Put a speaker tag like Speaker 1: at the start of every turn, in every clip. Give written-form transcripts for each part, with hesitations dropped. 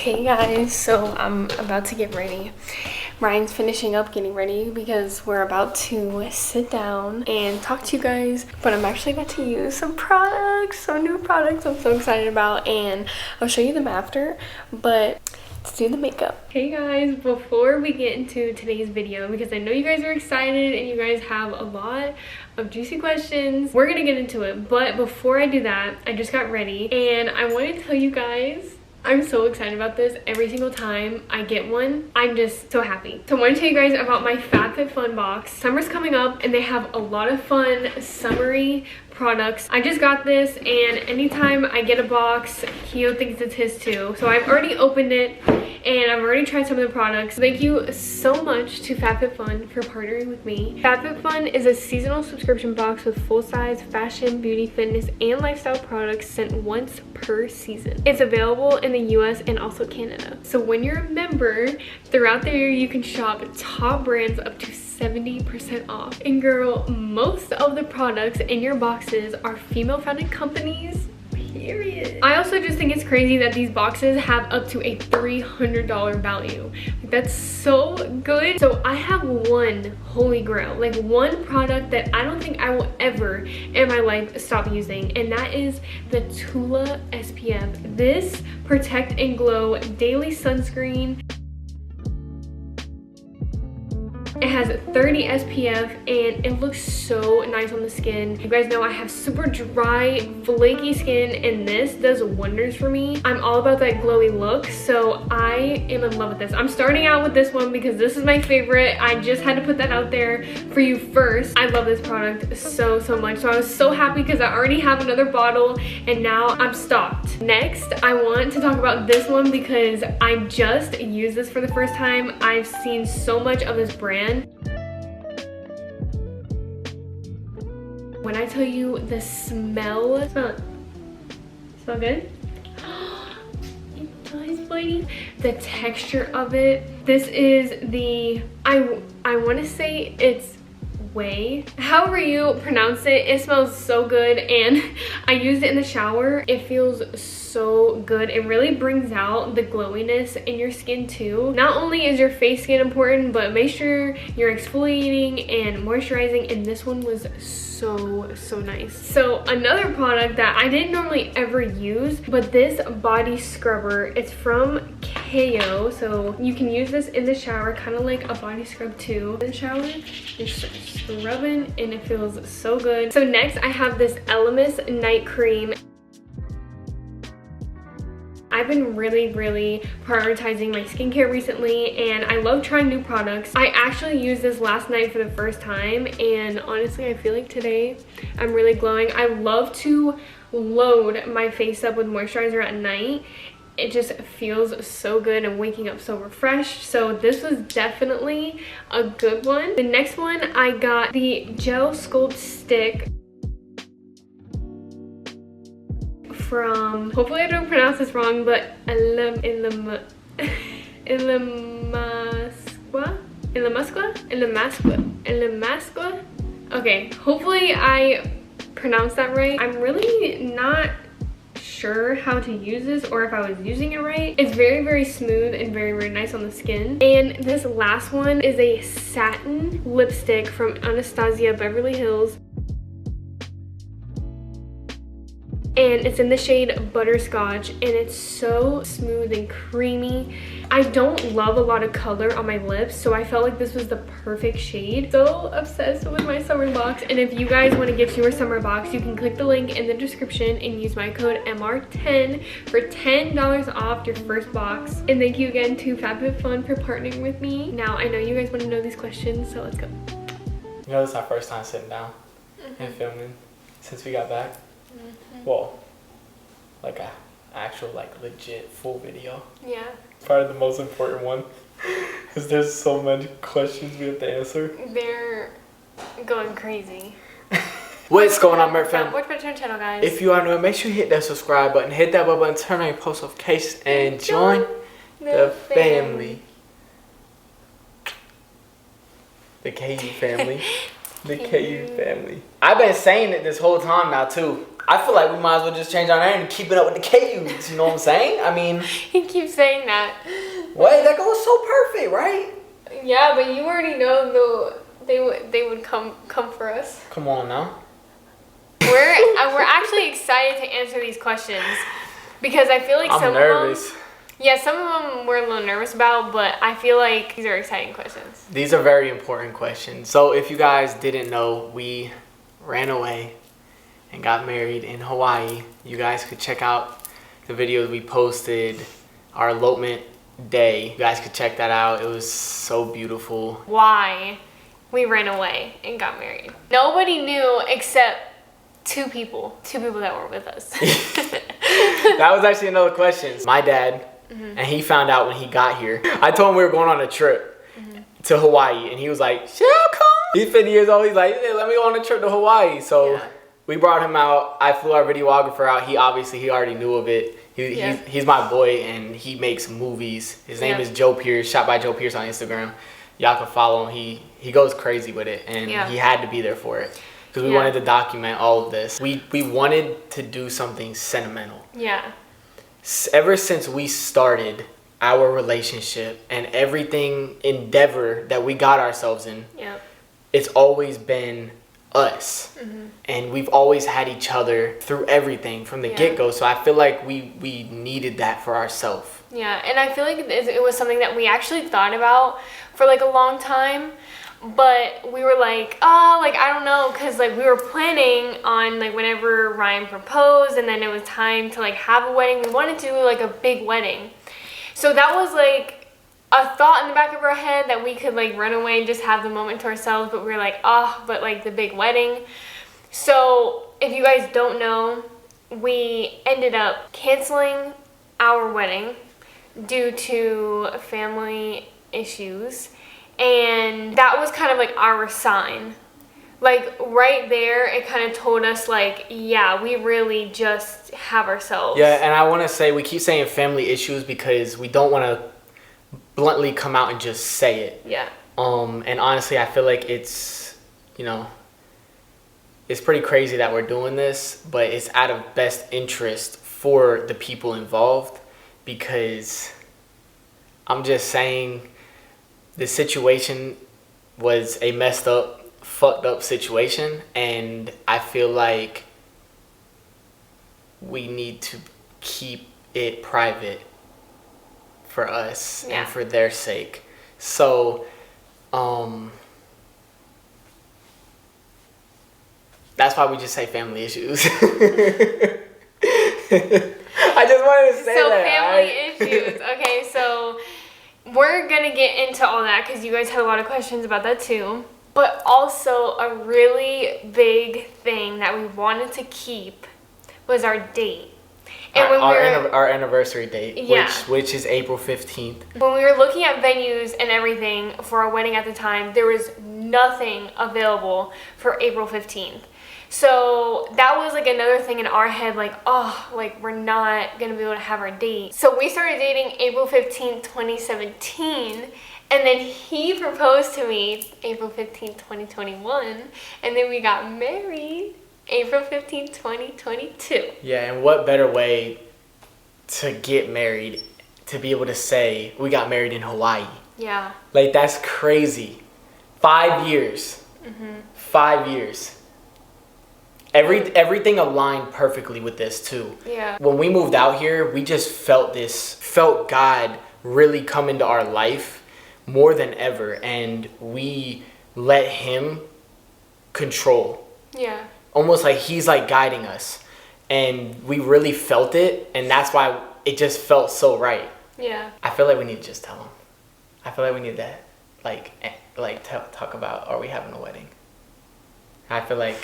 Speaker 1: Hey guys, so I'm about to get ready. Ryan's finishing up getting ready because we're about to sit down and talk to you guys, but I'm actually about to use some products, some new products I'm so excited about, and I'll show you them after, but let's do the makeup. Hey guys, before we get into today's video, because I know you guys are excited and you guys have a lot of juicy questions, we're gonna get into it. But before I do that, I just got ready and I want to tell you guys, I'm so excited about this. Every single time I get one, I'm just so happy. So I want to tell you guys about my FabFitFun box. Summer's coming up and they have a lot of fun summery products. I just got this, and anytime I get a box, Keo thinks it's his too. So I've already opened it and I've already tried some of the products. Thank you so much to FabFitFun for partnering with me. FabFitFun is a seasonal subscription box with full-size fashion, beauty, fitness, and lifestyle products sent once per season. It's available in the US and also Canada. So when you're a member, throughout the year you can shop top brands up to 70% off. And girl, most of the products in your boxes are female-founded companies. Period. I also just think it's crazy that these boxes have up to a $300 value. That's so good. So I have one holy grail, like one product that I don't think I will ever in my life stop using, and that is the Tula SPF. This Protect and Glow Daily Sunscreen. It has 30 SPF and it looks so nice on the skin. You guys know I have super dry, flaky skin, and this does wonders for me. I'm all about that glowy look, so I am in love with this. I'm starting out with this one because this is my favorite. I just had to put that out there for you first. I love this product so much. So I was so happy because I already have another bottle and now I'm stocked. Next, I want to talk about this one because I just used this for the first time. I've seen so much of this brand. When I tell you the smell good? It does, buddy. The texture of it. This is the, I want to say it's Way. However you pronounce it, it smells so good, and I used it in the shower. It feels so good. It really brings out the glowiness in your skin too. Not only is your face skin important, but make sure you're exfoliating and moisturizing, and this one was so nice. So another product that I didn't normally ever use, but this body scrubber, it's from Keo, so you can use this in the shower, kind of like a body scrub too. In the shower, just scrubbing, and it feels so good. So next I have this Eloped night cream. I've been really prioritizing my skincare recently, and I love trying new products. I actually used this last night for the first time, and honestly I feel like today I'm really glowing. I love to load my face up with moisturizer at night. It just feels so good and waking up so refreshed. So this was definitely a good one. The next one, I got the Gel Sculpt Stick from, hopefully I don't pronounce this wrong, but Ilamasqua. Okay, hopefully I pronounced that right. I'm really not sure how to use this or if I was using it right. It's very smooth and very nice on the skin. And this last one is a satin lipstick from Anastasia Beverly Hills. And it's in the shade Butterscotch, and it's so smooth and creamy. I don't love a lot of color on my lips, so I felt like this was the perfect shade. So obsessed with my summer box, and if you guys want to get your summer box, you can click the link in the description and use my code MR10 for $10 off your first box. And thank you again to FabFitFun for partnering with me. Now I know you guys want to know these questions, so let's go.
Speaker 2: You know, this is our first time sitting down and filming since we got back. Well, like a actual, like, legit full video.
Speaker 1: Yeah.
Speaker 2: Probably the most important one, because there's so many questions we have to answer.
Speaker 1: They're going crazy.
Speaker 2: What's going on, Mert fam?
Speaker 1: Watch my channel, guys.
Speaker 2: If you are new, make sure you hit that subscribe button, hit that bell button, turn on your post notifications, and join the family. The KU family. The KU family. I've been saying it this whole time now too. I feel like we might as well just change our name and keep it up with the KUs. You know what I'm saying? I mean,
Speaker 1: He keeps saying that.
Speaker 2: wait, that goes so perfect, right?
Speaker 1: Yeah, but you already know they would come for us.
Speaker 2: Come on now.
Speaker 1: We're actually excited to answer these questions because I feel like
Speaker 2: I'm nervous.
Speaker 1: of them. Yeah, some of them we're a little nervous about, but I feel like these are exciting questions.
Speaker 2: These are very important questions. So if you guys didn't know, we ran away and got married in Hawaii. You guys could check out the videos we posted, our elopement day. You guys could check that out. It was so beautiful.
Speaker 1: Why we ran away and got married. Nobody knew except two people that were with us.
Speaker 2: That was actually another question. My dad, and he found out when he got here. I told him we were going on a trip to Hawaii, and he was like, "Shit, I'll come." He's 50 years old. He's like, "Hey, let me go on a trip to Hawaii." So we brought him out. I flew our videographer out. He already knew of it. He's my boy, and he makes movies. His name is Joe Pierce, shot by Joe Pierce on Instagram. Y'all can follow him. He goes crazy with it, and he had to be there for it because we wanted to document all of this. We wanted to do something sentimental.
Speaker 1: Yeah.
Speaker 2: Ever since we started our relationship and everything endeavor that we got ourselves in, it's always been us. And we've always had each other through everything from the get-go. So I feel like we needed that for ourselves.
Speaker 1: Yeah, and I feel like it was something that we actually thought about for like a long time. But we were like, I don't know, because like we were planning on like whenever Ryan proposed and then it was time to like have a wedding, we wanted to do like a big wedding. So that was like a thought in the back of our head that we could like run away and just have the moment to ourselves, but we were like, but like the big wedding. So if you guys don't know, we ended up canceling our wedding due to family issues. And that was kind of like our sign. Like right there, it kind of told us like, yeah, we really just have ourselves.
Speaker 2: Yeah, and I want to say, we keep saying family issues because we don't want to bluntly come out and just say it.
Speaker 1: Yeah.
Speaker 2: And honestly, I feel like it's, it's pretty crazy that we're doing this, but it's out of best interest for the people involved because I'm just saying, the situation was a messed up, fucked up situation, and I feel like we need to keep it private for us and for their sake. So, that's why we just say family issues. I just wanted to say
Speaker 1: so
Speaker 2: that.
Speaker 1: Family issues. Okay, so we're going to get into all that because you guys had a lot of questions about that too. But also a really big thing that we wanted to keep was our date. And
Speaker 2: our anniversary date, which is April 15th.
Speaker 1: When we were looking at venues and everything for our wedding at the time, there was nothing available for April 15th. So that was like another thing in our head, like, we're not gonna be able to have our date. So we started dating April 15th, 2017, and then he proposed to me April 15th, 2021, and then we got married April 15th, 2022. Yeah,
Speaker 2: and what better way to get married, to be able to say we got married in Hawaii.
Speaker 1: Yeah.
Speaker 2: Like, that's crazy. 5 years. 5 years. Everything aligned perfectly with this too.
Speaker 1: Yeah.
Speaker 2: When we moved out here, we just felt God really come into our life more than ever, and we let him control.
Speaker 1: Yeah.
Speaker 2: Almost like he's like guiding us, and we really felt it, and that's why it just felt so right.
Speaker 1: Yeah. I
Speaker 2: feel like we need to just tell him. I feel like we need that, talk about, are we having a wedding? I feel like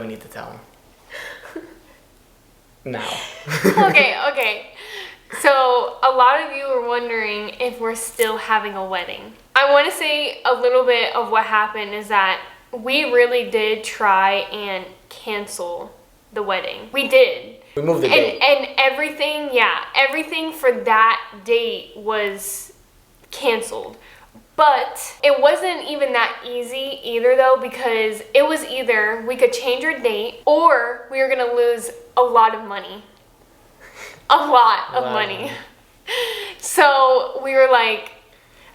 Speaker 2: we need to tell him. Now.
Speaker 1: Okay. So a lot of you are wondering if we're still having a wedding. I want to say a little bit of what happened is that we really did try and cancel the wedding. We did.
Speaker 2: We moved the date.
Speaker 1: And everything for that date was canceled. But it wasn't even that easy either though, because it was either we could change our date or we were gonna lose a lot of money. A lot of money. So we were like,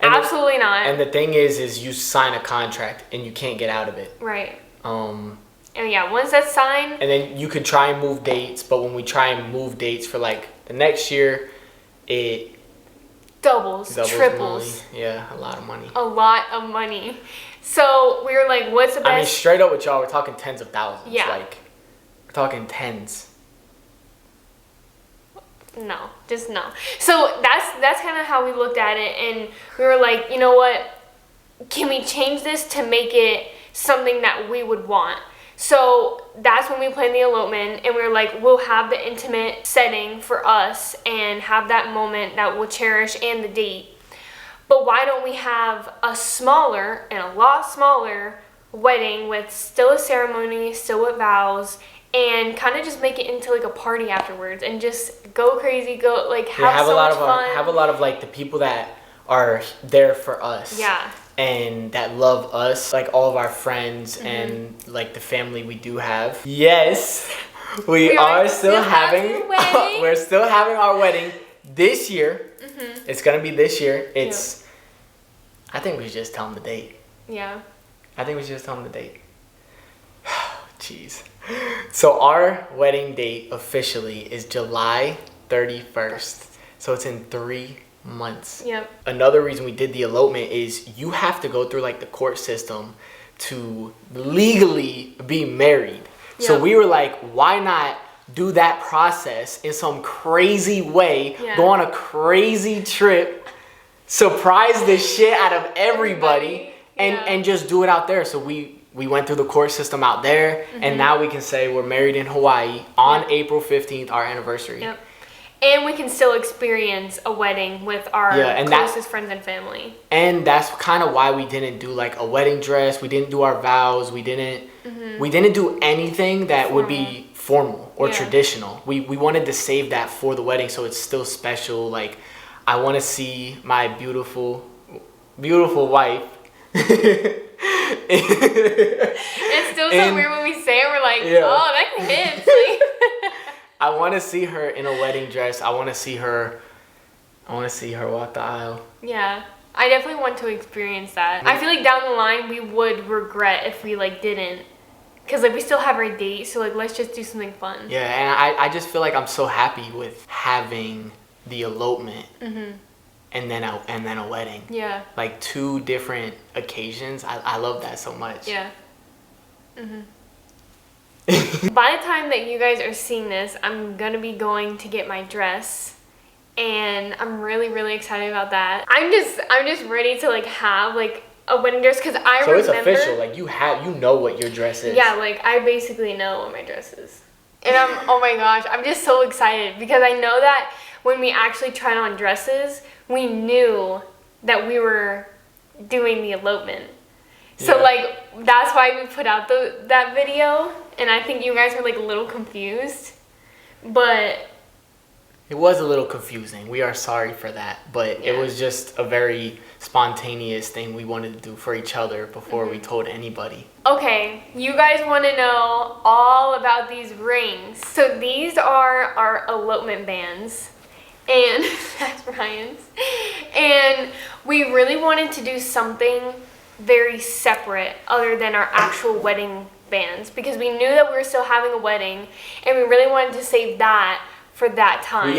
Speaker 1: absolutely not.
Speaker 2: And the thing is you sign a contract and you can't get out of it.
Speaker 1: Right. And yeah, once that's signed.
Speaker 2: And then you could try and move dates, but when we try and move dates for like the next year, it
Speaker 1: doubles triples.
Speaker 2: Money. Yeah, a lot of money.
Speaker 1: A lot of money. So we were like, what's the best?
Speaker 2: I mean, straight up with y'all, we're talking tens of thousands.
Speaker 1: Yeah.
Speaker 2: Like, we're talking tens.
Speaker 1: No, just no. So that's kind of how we looked at it, and we were like, you know what? Can we change this to make it something that we would want? So that's when we planned the elopement, and we were like, we'll have the intimate setting for us and have that moment that we'll cherish and the date. But why don't we have a smaller and a lot smaller wedding with still a ceremony, still with vows, and kind of just make it into like a party afterwards and just go crazy, go like have so much fun.
Speaker 2: Have a lot of like the people that are there for us.
Speaker 1: Yeah.
Speaker 2: And that love us, like all of our friends and like the family we do have. Yes, we are still having we're still having our wedding this year. It's gonna be this year. It's I think we should just tell them the date.
Speaker 1: Yeah.
Speaker 2: I think we should just tell them the date. Jeez. So our wedding date officially is July 31st. So it's in 3 months.
Speaker 1: Yep.
Speaker 2: Another reason we did the elopement is you have to go through like the court system to legally be married. Yep. So we were like, why not do that process in some crazy way, go on a crazy trip, surprise the shit out of everybody, and just do it out there. So we went through the court system out there, and now we can say we're married in Hawaii on April 15th, our anniversary.
Speaker 1: Yep. And we can still experience a wedding with our closest friends and family. And
Speaker 2: that's kind of why we didn't do like a wedding dress. We didn't do our vows. We didn't do anything that would be formal or traditional. We wanted to save that for the wedding so it's still special. Like, I want to see my beautiful wife.
Speaker 1: It's still so weird when we say it. We're like, oh, that hits. Like,
Speaker 2: I want to see her in a wedding dress. I want to see her walk the aisle.
Speaker 1: Yeah. I definitely want to experience that. I feel like down the line we would regret if we like didn't. Cuz like we still have our date, so like let's just do something fun.
Speaker 2: Yeah, and I just feel like I'm so happy with having the elopement. And then a wedding. Yeah. Like 2 different occasions. I love that so much.
Speaker 1: Yeah. By the time that you guys are seeing this, I'm gonna be going to get my dress, and I'm really, really excited about that. I'm just ready to like have like a wedding dress, because I remember.
Speaker 2: So it's official, like you know what your dress is.
Speaker 1: Yeah, like I basically know what my dress is, and oh my gosh, I'm just so excited because I know that when we actually tried on dresses, we knew that we were doing the elopement. So like that's why we put out that video, and I think you guys were like a little confused, but
Speaker 2: it was a little confusing. We are sorry for that, but it was just a very spontaneous thing we wanted to do for each other before we told anybody.
Speaker 1: Okay, you guys want to know all about these rings. So these are our elopement bands, and that's Ryan's, and we really wanted to do something very separate other than our actual wedding bands, because we knew that we were still having a wedding and we really wanted to save that for that time.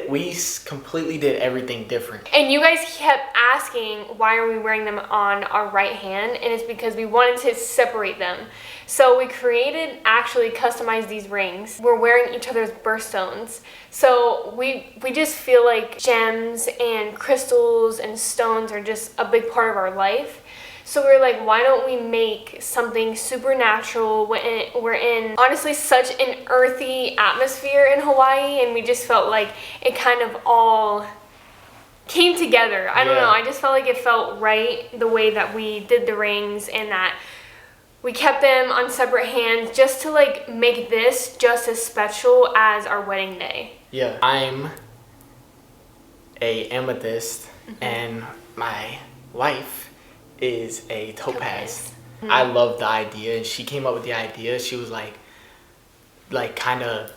Speaker 2: We completely did everything different.
Speaker 1: And you guys kept asking why are we wearing them on our right hand, and it's because we wanted to separate them. So we actually customized these rings. We're wearing each other's birthstones. So we just feel like gems and crystals and stones are just a big part of our life. So we were like, why don't we make something supernatural? We're in, honestly, such an earthy atmosphere in Hawaii, and we just felt like it kind of all came together. I don't know. I just felt like it felt right the way that we did the rings, and that we kept them on separate hands just to like make this just as special as our wedding day.
Speaker 2: Yeah. I'm a amethyst, and my wife is a topaz. I love the idea, and she came up with the idea. She was like kind of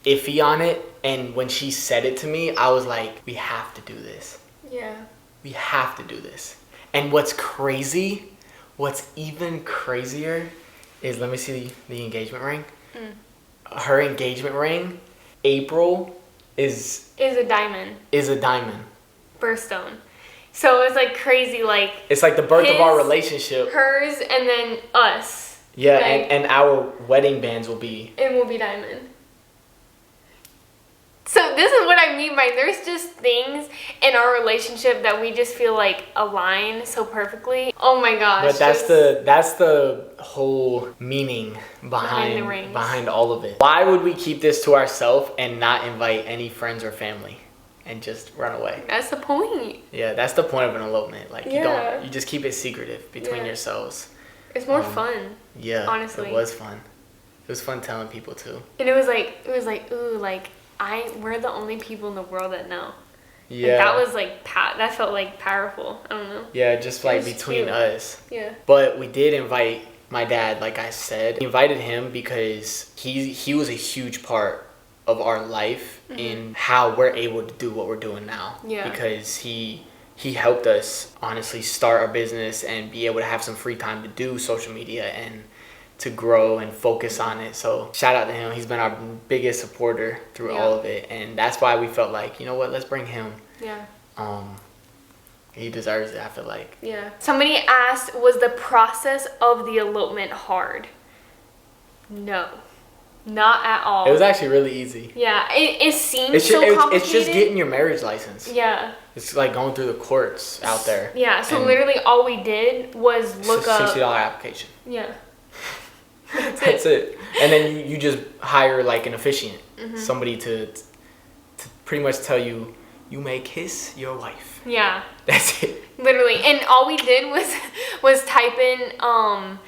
Speaker 2: iffy on it, and when she said it to me, I was like, we have to do this.
Speaker 1: Yeah.
Speaker 2: We have to do this. And what's even crazier is, let me see the engagement ring. Her engagement ring, April, is
Speaker 1: a diamond.
Speaker 2: Is a diamond.
Speaker 1: Birthstone. So it's like crazy, like
Speaker 2: it's like the birth of our relationship.
Speaker 1: Hers and then us.
Speaker 2: Yeah,
Speaker 1: like,
Speaker 2: and our wedding bands will be.
Speaker 1: It will be diamond. So this is what I mean by there's just things in our relationship that we just feel like align so perfectly. Oh my gosh.
Speaker 2: But that's the whole meaning behind all of it. Why would we keep this to ourselves and not invite any friends or family and just run away?
Speaker 1: That's the point.
Speaker 2: Yeah, that's the point of an elopement. Like you just keep it secretive between yourselves.
Speaker 1: It's more fun.
Speaker 2: Yeah.
Speaker 1: Honestly.
Speaker 2: It was fun. It was fun telling people too.
Speaker 1: And it was like ooh, like we're the only people in the world that know.
Speaker 2: Yeah.
Speaker 1: Like, that felt like powerful. I don't know.
Speaker 2: Yeah, just like between us.
Speaker 1: Yeah.
Speaker 2: But we did invite my dad, like I said. We invited him because he was a huge part of our life in how we're able to do what we're doing now.
Speaker 1: Yeah.
Speaker 2: Because he helped us honestly start our business and be able to have some free time to do social media and to grow and focus on it. So shout out to him. He's been our biggest supporter through all of it, and that's why we felt like, you know what, let's bring him.
Speaker 1: Yeah.
Speaker 2: He deserves it, I feel like.
Speaker 1: Yeah. Somebody asked, was the process of the elopement hard? No, not at all.
Speaker 2: It was actually really easy.
Speaker 1: Yeah, it seems so complicated.
Speaker 2: It's just getting your marriage license.
Speaker 1: Yeah.
Speaker 2: It's like going through the courts out there.
Speaker 1: Yeah, so literally all we did was look up.
Speaker 2: $60 application.
Speaker 1: Yeah.
Speaker 2: That's it. And then you just hire like an officiant, somebody to pretty much tell you, you may kiss your wife.
Speaker 1: Yeah.
Speaker 2: That's it.
Speaker 1: Literally. And all we did was type in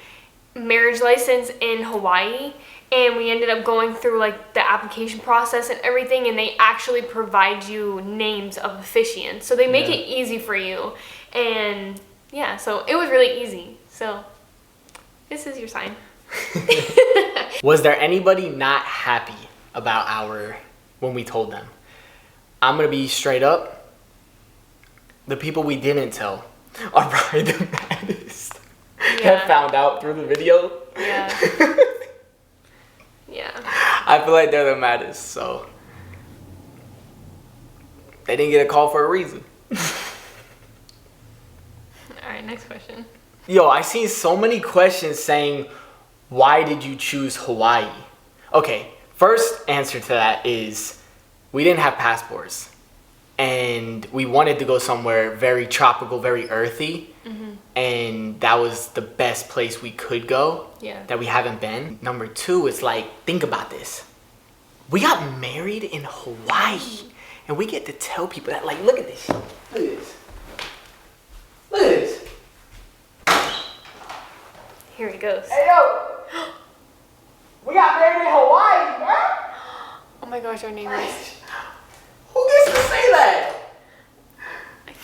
Speaker 1: marriage license in Hawaii, and we ended up going through like the application process and everything, and they actually provide you names of officiants. So they make it easy for you. And yeah, so it was really easy. So this is your sign.
Speaker 2: Was there anybody not happy about when we told them? I'm gonna be straight up. The people we didn't tell are probably the maddest. That found out through the video.
Speaker 1: Yeah. Yeah.
Speaker 2: I feel like they're the maddest, so they didn't get a call for a reason.
Speaker 1: Alright, next question.
Speaker 2: Yo, I seen so many questions saying, why did you choose Hawaii? Okay, first answer to that is we didn't have passports, and we wanted to go somewhere very tropical, very earthy, and that was the best place we could go that we haven't been. Number two, it's like, think about this. We got married in Hawaii, and we get to tell people that, like, look at this. Look at this. Look at this.
Speaker 1: Here he goes.
Speaker 2: Hey, yo. We got married in Hawaii, bro.
Speaker 1: Oh my gosh, our neighbors.
Speaker 2: Who gets to say that?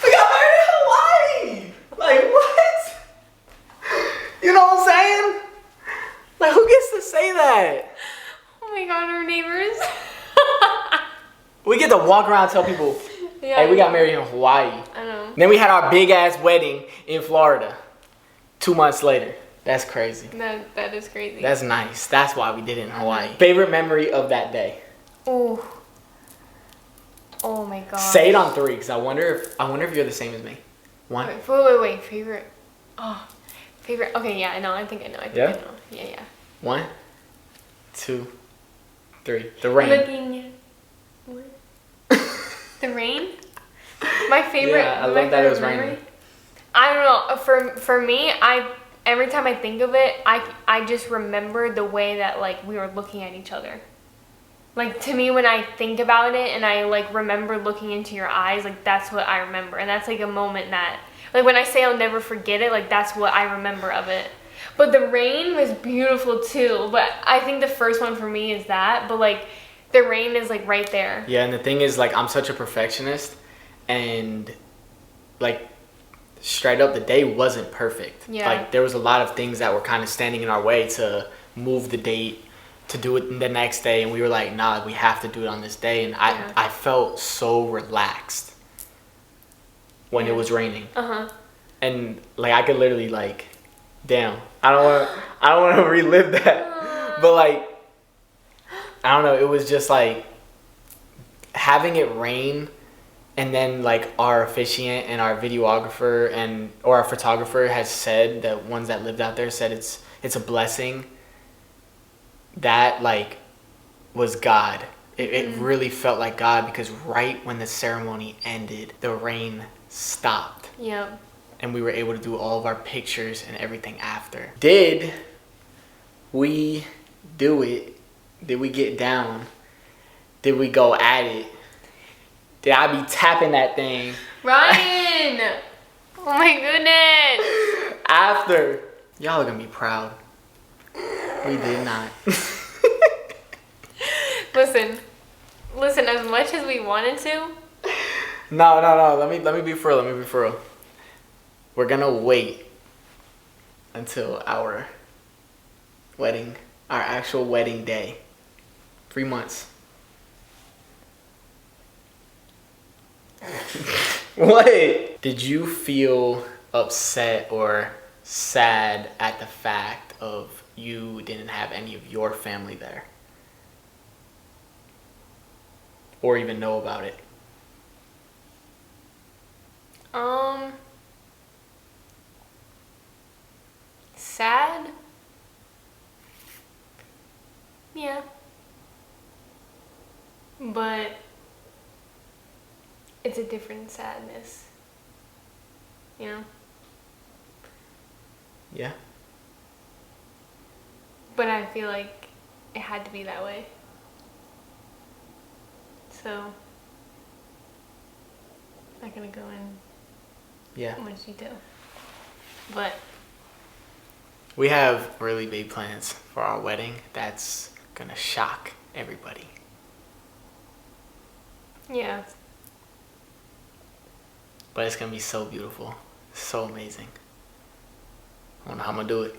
Speaker 2: We got married in Hawaii. Like, what? You know what I'm saying? Like, who gets to say that?
Speaker 1: Oh my god, our neighbors.
Speaker 2: We get to walk around and tell people, hey, we got married in Hawaii.
Speaker 1: I know.
Speaker 2: Then we had our big ass wedding in Florida 2 months later. That's crazy.
Speaker 1: That is crazy.
Speaker 2: That's nice. That's why we did it in Hawaii. Favorite memory of that day?
Speaker 1: Ooh. Oh my god.
Speaker 2: Say it on 3, because I wonder if you're the same as me. 1.
Speaker 1: Wait. Favorite. Oh. Favorite. Okay, yeah, I know. I think I know. I know. Yeah.
Speaker 2: 1, 2, 3. The rain.
Speaker 1: Looking. What? The rain? My favorite.
Speaker 2: Yeah, I love that it was
Speaker 1: memory?
Speaker 2: raining.
Speaker 1: I don't know. For me, every time I think of it, I just remember the way that like we were looking at each other. Like, to me, when I think about it and I like remember looking into your eyes, like that's what I remember. And that's like a moment that, like, when I say I'll never forget it, like that's what I remember of it. But the rain was beautiful too. But I think the first one for me is that. But like the rain is like right there.
Speaker 2: Yeah, and the thing is, like, I'm such a perfectionist, and like straight up, the day wasn't perfect.
Speaker 1: Yeah.
Speaker 2: Like, there was a lot of things that were kind of standing in our way to move the date, to do it the next day, and we were like, nah, we have to do it on this day. And I felt so relaxed when it was raining. And like, I could literally like, damn, I don't want to relive that. But like, I don't know, it was just like having it rain, and then like our officiant and our videographer or our photographer has said, that ones that lived out there said it's a blessing. That like was God. It really felt like God, because right when the ceremony ended, the rain stopped.
Speaker 1: Yep.
Speaker 2: And we were able to do all of our pictures and everything after. Did we do it? Did we get down? Did we go at it? Did I be tapping that thing?
Speaker 1: Ryan! Oh my goodness!
Speaker 2: After. Y'all are gonna be proud. We did not.
Speaker 1: Listen, as much as we wanted to.
Speaker 2: No. Let me be for real. We're gonna wait until our wedding, our actual wedding day. 3 months. What? Did you feel upset or sad at the fact of you didn't have any of your family there? Or even know about it?
Speaker 1: Sad? Yeah. But it's a different sadness. You know?
Speaker 2: Yeah.
Speaker 1: But I feel like it had to be that way. So, not gonna go in much detail. But
Speaker 2: we have really big plans for our wedding that's gonna shock everybody.
Speaker 1: yeah.
Speaker 2: But it's gonna be so beautiful. So amazing. I don't know how I'm gonna do it.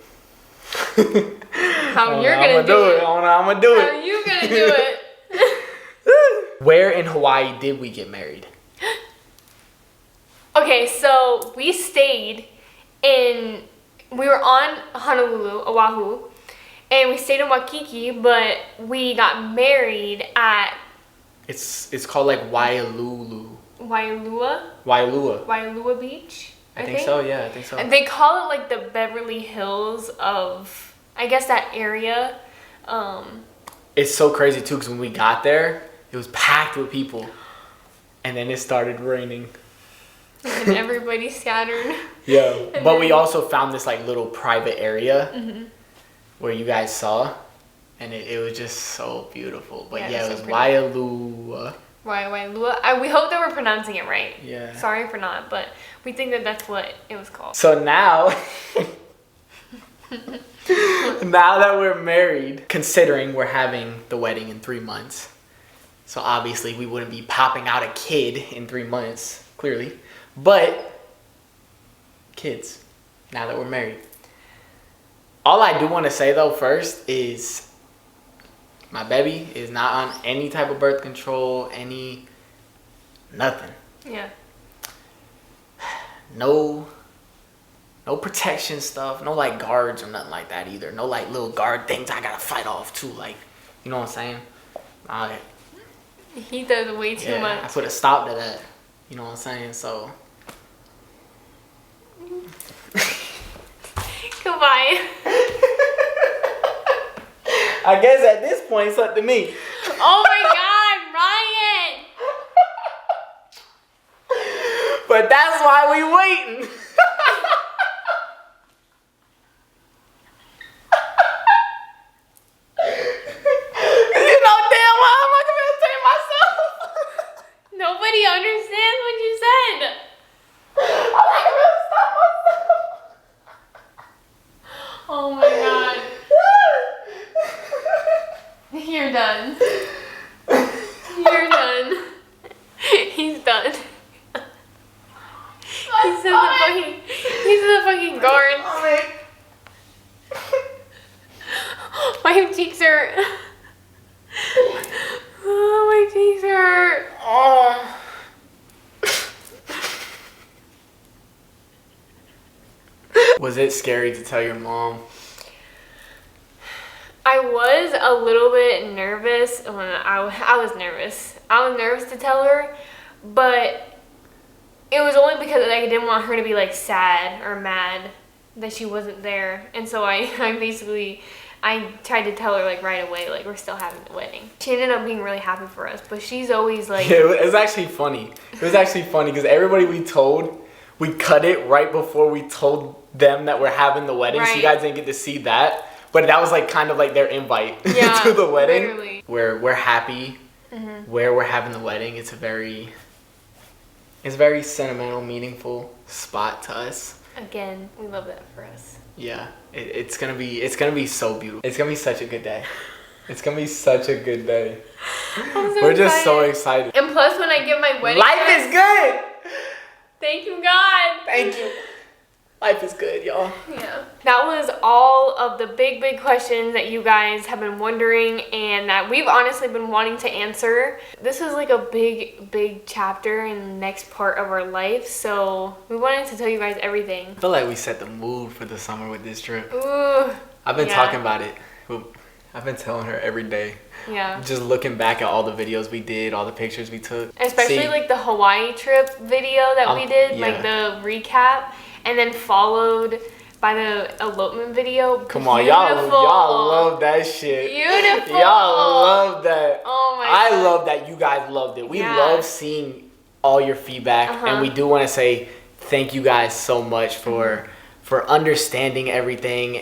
Speaker 1: How you're gonna do it.
Speaker 2: I don't know how I'm gonna do it.
Speaker 1: How you gonna do it?
Speaker 2: Where in Hawaii did we get married?
Speaker 1: Okay, so we were on Honolulu, Oahu, and we stayed in Waikiki, but we got married at...
Speaker 2: It's called like Waialua
Speaker 1: Beach, I think.
Speaker 2: So, yeah, I think so.
Speaker 1: And they call it like the Beverly Hills of, I guess, that area.
Speaker 2: It's so crazy too, because when we got there, it was packed with people, and then it started raining.
Speaker 1: And everybody scattered.
Speaker 2: Yeah, but we also found this like little private area where you guys saw, and it was just so beautiful. But yeah, it was Waialua.
Speaker 1: Waialua. We hope that we're pronouncing it right.
Speaker 2: Yeah.
Speaker 1: Sorry if we're not, but we think that that's what it was called.
Speaker 2: So now, now that we're married, considering we're having the wedding in 3 months, so obviously we wouldn't be popping out a kid in 3 months, clearly. But kids, now that we're married. All I do want to say though first is my baby is not on any type of birth control, nothing.
Speaker 1: Yeah.
Speaker 2: No protection stuff, no like guards or nothing like that either. No like little guard things I gotta fight off too, like, you know what I'm saying?
Speaker 1: He does way too much.
Speaker 2: I put a stop to that, you know what I'm saying? So
Speaker 1: Goodbye.
Speaker 2: I guess at this point it's up to me.
Speaker 1: Oh my God, Ryan!
Speaker 2: But that's why we waiting. You know damn well I'm not gonna take myself.
Speaker 1: Nobody understands what you said.
Speaker 2: I'm not gonna stop myself.
Speaker 1: Oh my God. You're done. You're done. He's done. He's in the fucking guard. My cheeks hurt. Oh, my cheeks hurt.
Speaker 2: Oh. Was it scary to tell your mom?
Speaker 1: I was a little bit nervous when I was nervous. I was nervous to tell her, but it was only because I didn't want her to be like sad or mad that she wasn't there. And so I tried to tell her like right away, like we're still having the wedding. She ended up being really happy for us, but she's always like...
Speaker 2: Yeah, it was actually funny. It was actually funny because everybody we told, we cut it right before we told them that we're having the wedding. Right. So you guys didn't get to see that. But that was like kind of like their invite to the wedding. Literally. We're happy where we're having the wedding. It's a very sentimental, meaningful spot to us.
Speaker 1: Again, we love that for us.
Speaker 2: Yeah, it's gonna be so beautiful. It's gonna be such a good day. It's gonna be such a good day. We're just so excited.
Speaker 1: And plus, when I get my wedding,
Speaker 2: life is good.
Speaker 1: Thank you, God.
Speaker 2: Thank you. Life is good, y'all.
Speaker 1: Yeah. That was all of the big questions that you guys have been wondering and that we've honestly been wanting to answer. This is like a big chapter in the next part of our life, so we wanted to tell you guys everything.
Speaker 2: I feel like we set the mood for the summer with this trip.
Speaker 1: Ooh.
Speaker 2: I've been talking about it. I've been telling her every day.
Speaker 1: Yeah.
Speaker 2: Just looking back at all the videos we did, all the pictures we took.
Speaker 1: Especially like the Hawaii trip video that we did, like the recap. And then followed by the elopement video.
Speaker 2: Come on, y'all love that shit.
Speaker 1: Beautiful.
Speaker 2: Y'all love that.
Speaker 1: Oh my God.
Speaker 2: I love that you guys loved it. We love seeing all your feedback. And we do want to say thank you guys so much for understanding everything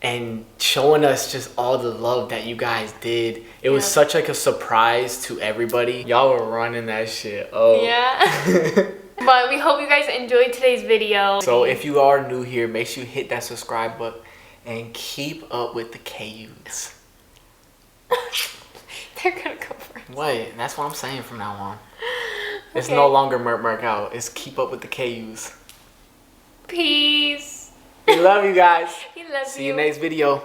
Speaker 2: and showing us just all the love that you guys did. It was such like a surprise to everybody. Y'all were running that shit up.
Speaker 1: Yeah. But we hope you guys enjoyed today's video.
Speaker 2: So if you are new here, make sure you hit that subscribe button and keep up with the KUs.
Speaker 1: They're gonna go first.
Speaker 2: Wait, that's what I'm saying from now on. Okay. It's no longer merk out. It's keep up with the KUs.
Speaker 1: Peace.
Speaker 2: We love you guys.
Speaker 1: We love you.
Speaker 2: See you next video.